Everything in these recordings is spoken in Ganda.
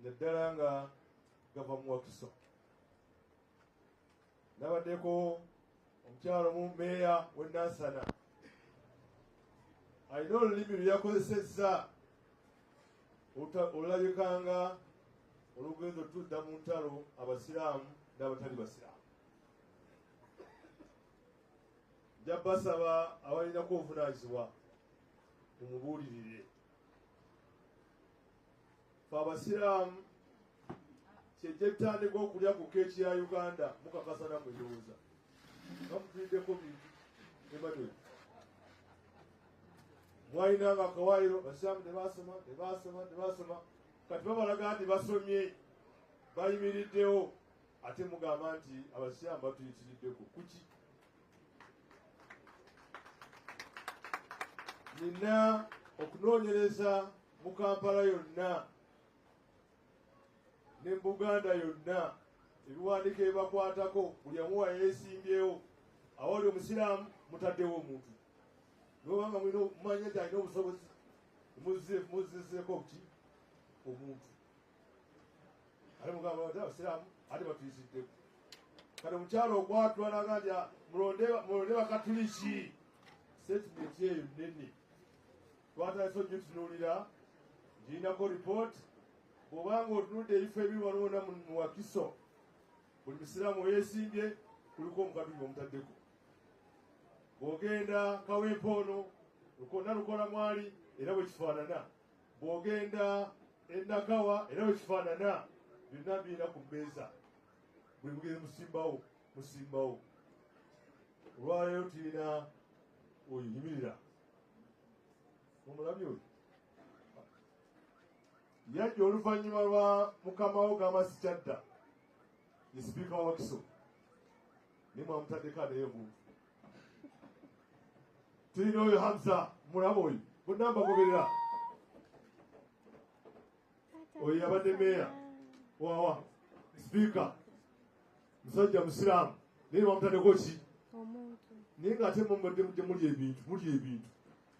naddala nga gava mu Wakiso. Nabaddeko omukyalo mu mmeeya w'e Nansana alina olulimi lwe yakozesezza olulabikanga olugenzo tudda mu ntalo abasiraamu n'abatali basiraamu. Nja basaba abalinako obuvunaanyizibwa mumubuulirire. Fe abasiraamu kyejja tutandika okulya ku keeki ya Uganda mukakasana mwelowooza nga mutuliddeko bintu Emmanuel. Mwalinanga akawaayiro basiraamu tebasoma kati babalaga nti basomye bayimiriddewo ate mugamba nti abasiraamu batuyitiriddeko kuki? Nina okunoonyereza mu Kampala yonna ne mu Buganda yonna ebiwandiiko ebibakwatako buli amuwa yeesimbyewo awali omusiraamu mutaddewo omuntu nobanga mumanye nti alina obusobozi muzizeko ki omuntu ate mugamba nti abasiraamu ate batuyisiddeko. Kati omukyalo ogwatwalaga nti mulonde bakatuliki statement eyo nnene twatandise ogitunuulira ngirinako ripooti. Bw'obanga otunudde ebifo ebiri waliwo mu Wakiso buli musiraamu weyeesimbye kuliko omukatuli omutaddeko. Bw'ogenda Kawempe lukonna lukola mwali era bwe kifaanana. Bw'ogenda e Nakawa era bwe kifaanana. Byonna birina ku mmeeza buli mugenzi musimbawo. Olwaleero tulina oyo yimirira omulabye oyo yajja oluvannyuma lwa mukamawo Gamasi Kyadda ye sipiika wa Wakiso naye mwamutaddeko aneyo muntu. Tulina oyo Hamza mulaba oyo bonna mbagoberera oyo yabadde meeya wawa sipiika musajja musiraamu naye mwamutaddeko ki naye ng'ate mumudde mujje mulya ebintu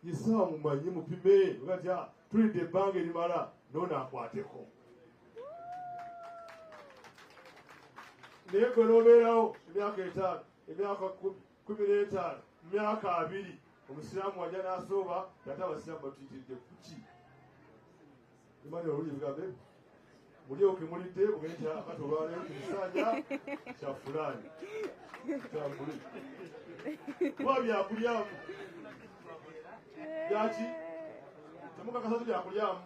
yesaawa mumanye mupime ati tulidde ebbanga erimala noono akwateko. Naye gwe n'obeerawo emyaka 5 emyaka 15 mu myaka 2 omusiraamu wajja n'asooba ate abasiraamu batuyitiridde kuki? Imani oluli bigambe mulyoke mulidde ogende kati olwaleero kimusanja kya fulaani kyambuli kuba byakulyamu byaki temukakasatu byakulyamu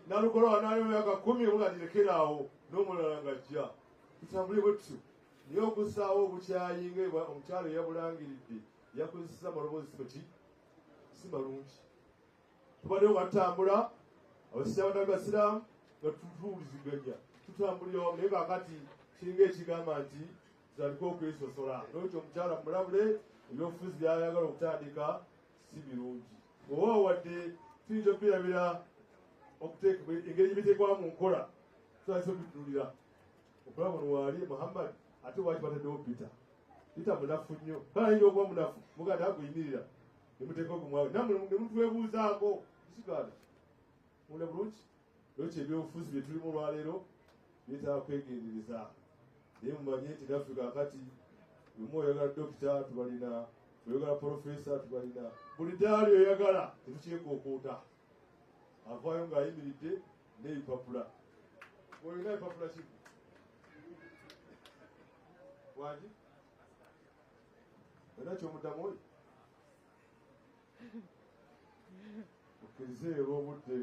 nalukola wanayo myaka 10 oluladirekeraawo n'omulala ngajja tutambule bwe tutyo. Naye okussaawo obukyayi nga omukyalo yabulangiridde yakozesa maloboozi si malungi. Tubaddewo batutambula abasiraamu basiraamu nga tutuwuliziganya tutambulira wamu naye kakati kiringa ekigamba nti tutandike okwesosola. N'ekyo omukyala mulabule ebyobufuzi byayagala okutandika si birungi. Oba wadde tuyinza okwirabira okuteeka engeri gibiteekwamu mu nkola tutandise okutunulira okulaba ono waali Muhammad ate waki bataddewo Peter munafu nnyo kale ayinza okuba munafu muganda aguyimirira ne muteeka ogumwawe nammwe ne mutwebuuzaako kisiganda munda bulungi. Ekyo ebyobufuzi bye tulimu olwaleero byetaaga kwegendereza naye mumanye nti naffe kaakati lumu oyagala dokita tubalina, oyagala profesa tubalina, buli ddaali oyagala tetukyekokoota avaayo ng'ayimiridde n'ebipapula. Olina ebipapula ki wangi olina kyomuddamu oyo okkirize olw'obudde